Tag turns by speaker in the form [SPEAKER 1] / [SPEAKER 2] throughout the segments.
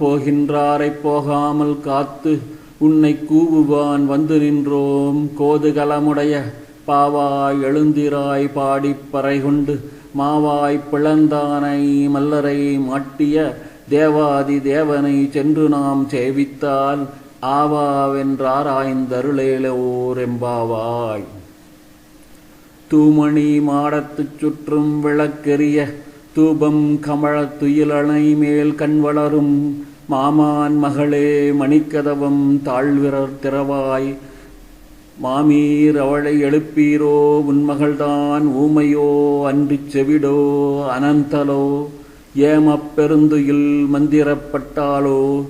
[SPEAKER 1] போகின்றாரைப் போகாமல் காத்து உன்னை கூவுவான் வந்து நின்றோம். கோதுகலமுடைய பாவாய் எழுந்திராய் பாடிப் பறைகொண்டு மாவாய்ப் பிளந்தானை மல்லரை மாட்டிய தேவாதி தேவனை சென்று நாம் சேவித்தால் ஆவாவென்றாராய்ந்தருளேலோர் எம்பாவாய். தூமணி மாடத்துச் சுற்றும் விளக்கெரிய தூபம் கமழத் துயிலணை மேல் கண் வளரும் மாமான் மகளே மணிக்கதவம் தாழ்விரர் திறவாய். மாமீர் அவளை எழுப்பீரோ உன்மகள்தான் ஊமையோ அன்றிச் செவிடோ அனந்தலோ ஏமப் பெருந்துயில் மந்திரப்பட்டாளோ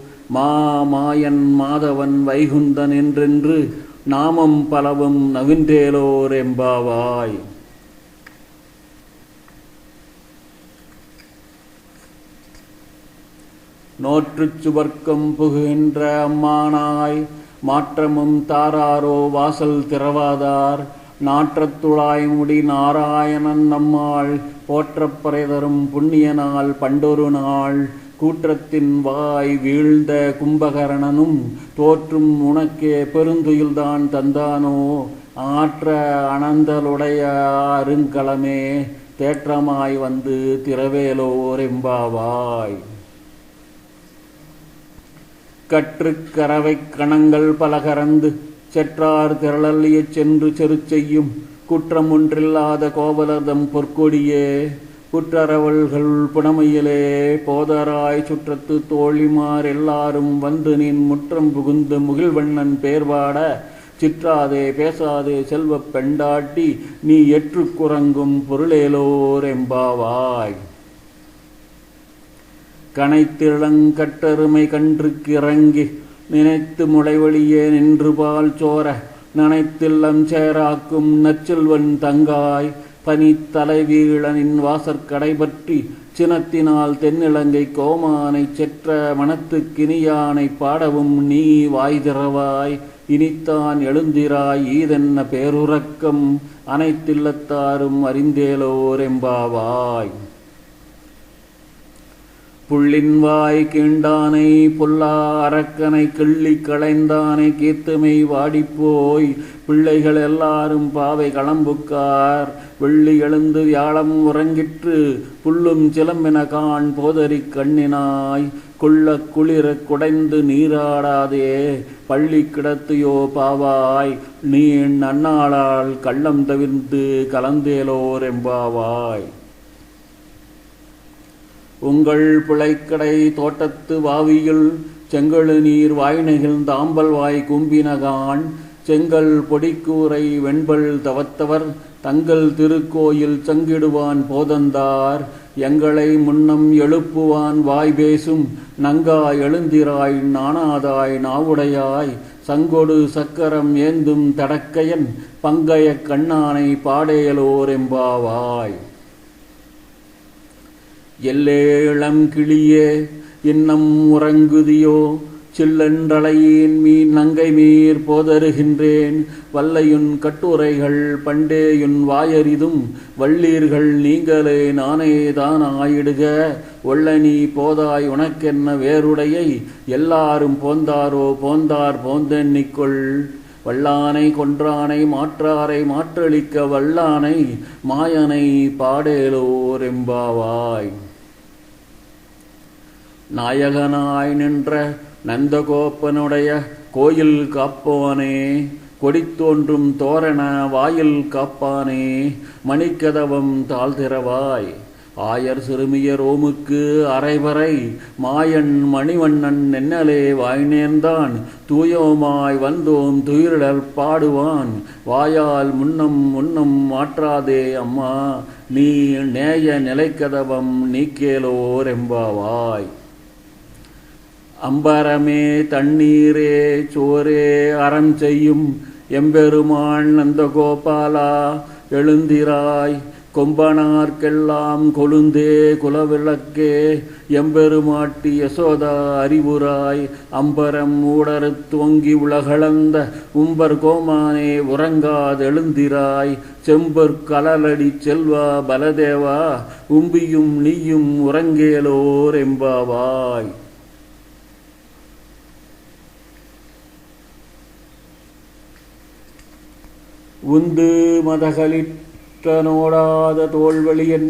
[SPEAKER 1] மாயன் மாதவன் வைகுந்தன் என்றென்று நாமம் பலவும் நவின்றேலோர் எம்பாவாய். நோற்றுச் சுவர்க்கம் புகுகின்ற அம்மானாய் மாற்றமும் தாராரோ வாசல் திறவாதார். நாற்றத்துழாய் முடி நாராயணன் நம்மாள் போற்றப் பறைதரும் புண்ணிய நாள் பண்டொரு நாள். கூற்றத்தின் வாய் வீழ்ந்த கும்பகரணனும் தோற்றும் உனக்கே பெருந்துயில்தான் தந்தானோ ஆற்ற அனந்தலுடைய அருங்கலமே தேற்றமாய் வந்து திரவேலோர் எம்பாவாய். கற்றுக் கறவைக் கணங்கள் பலகரந்து செற்றார் திரளல்லியச் சென்று செருச்செய்யும் குற்றம் ஒன்றில்லாத கோவலர்தம் பொற்கொடியே. புற்றரவல்கள் புனமையிலே போதராய் சுற்றத்து தோழிமார் எல்லாரும் வந்து நின் முற்றம் புகுந்து முகில்வண்ணன் பேர்வாட சிற்றாதே பேசாதே செல்வப் பெண்டாட்டி நீ எற்றுக் குறங்கும் பொருளேலோர் எம்பாவாய். கனைத்திளங்கட்டருமை கன்றுக்கு இறங்கி நினைத்து முளைவழியே நின்று பால் சோர நனைத்தில்லம் சேராக்கும் நற்செல்வன் தங்காய். பனித்தலைவீழனின் வாசற்கடை பற்றி சினத்தினால் தென்னிலங்கை கோமானை செற்ற மனத்துக்கினியானை பாடவும் நீ வாய் திறவாய். இனித்தான் எழுந்திராய் ஈதென்ன பேருறக்கம் அனைத்தில்லத்தாரும் அறிந்தேலோர் எம்பாவாய். புள்ளின் வாய் கீண்டானை பொல்லா அரக்கனை கிள்ளி களைந்தானை கீர்த்துமை வாடிப்போய். பிள்ளைகள் எல்லாரும் பாவை களம்புக்கார் வெள்ளி எழுந்து வியாழம் உறங்கிற்று புல்லும் சிலம்பென காண் போதறி கண்ணினாய். கொள்ள குளிர குடைந்து நீராடாதே பள்ளி கிடத்தையோ பாவாய். நீ நன்னாளால் கள்ளம் தவிர்ந்து கலந்தேலோர் எம்பாவாய். உங்கள் பிழைக்கடை தோட்டத்து வாவியுள் செங்கழு நீர் வாய் நெகிழ்ந்த ஆம்பல் வாய் கும்பினகான். செங்கல் பொடிக்கூரை வெண்பல் தவத்தவர் தங்கள் திருக்கோயில் சங்கிடுவான் போதந்தார். எங்களை முன்னம் எழுப்புவான் வாய் பேசும் நங்கா எழுந்திராய் நாணாதாய் நாவுடையாய். சங்கொடு சக்கரம் ஏந்தும் தடக்கையன் பங்கைய கண்ணானை பாடேலோர் எம்பாவாய். எல்லே இளம் கிளியே இன்னம் உறங்குதியோ சில்லென்றலையின் மீன் நங்கை மீர் போதருகின்றேன். வல்லையுன் கட்டுரைகள் பண்டேயுன் வாயறிதும் வள்ளீர்கள் நீங்களே நானே தான் ஆயிடுக. ஒள்ளனி போதாய் உனக்கென்ன வேறுடையை எல்லாரும் போந்தாரோ போந்தார் போந்தெண்ணிக்கொள். வல்லானை கொன்றானை மாற்றாரை மாற்றளிக்க வல்லானை மாயனை பாடேலோர் எம்பாவாய். நாயகனாய் நின்ற நந்தகோப்பனுடைய கோயில் காப்போனே கொடித்தோன்றும் தோரண வாயில் காப்பானே மணிக்கதவம் தாழ்திறவாய். ஆயர் சிறுமியர் ஓமுக்கு அரைவரை மாயன் மணிவண்ணன் நென்னலே வாய்நேர்ந்தான். தூயோமாய் வந்தோம் துயிரிடல் பாடுவான் வாயால் முன்னம் முன்னம் மாற்றாதே அம்மா நீ நேய நிலைக்கதவம் நீக்கேலோர் எம்பாவாய். அம்பரமே தண்ணீரே சோரே அறம் செய்யும் எம்பெருமான் நந்தகோபாலா எழுந்திராய். கொம்பனார்க்கெல்லாம் கொழுந்தே குலவிளக்கே எம்பெருமாட்டி யசோதா அறிவுராய். அம்பரம் ஊடறுத் துவங்கி உலகளந்த உம்பர் கோமானே உறங்காதெழுந்திராய். செம்பர் கலலடி செல்வா பலதேவா உம்பியும் நீயும் உறங்கேலோர் எம்பாவாய். உந்து மதகளிற்ற நோடாத தோல்வழியன்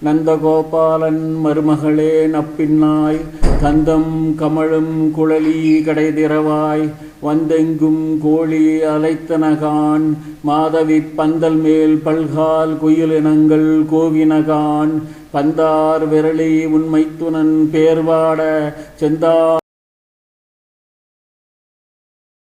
[SPEAKER 1] நந்தகோபாலன் மருமகளே நப்பின்னாய் கந்தம் கமழும் குழலி கடைதிரவாய் வந்தெங்கும் கோழி அலைத்தனகான் மாதவி பந்தல் மேல் பல்கால் குயிலினங்கள் கோவினகான் பந்தார் விரலி உண்மைத்துனன் பேர்வாட செந்தா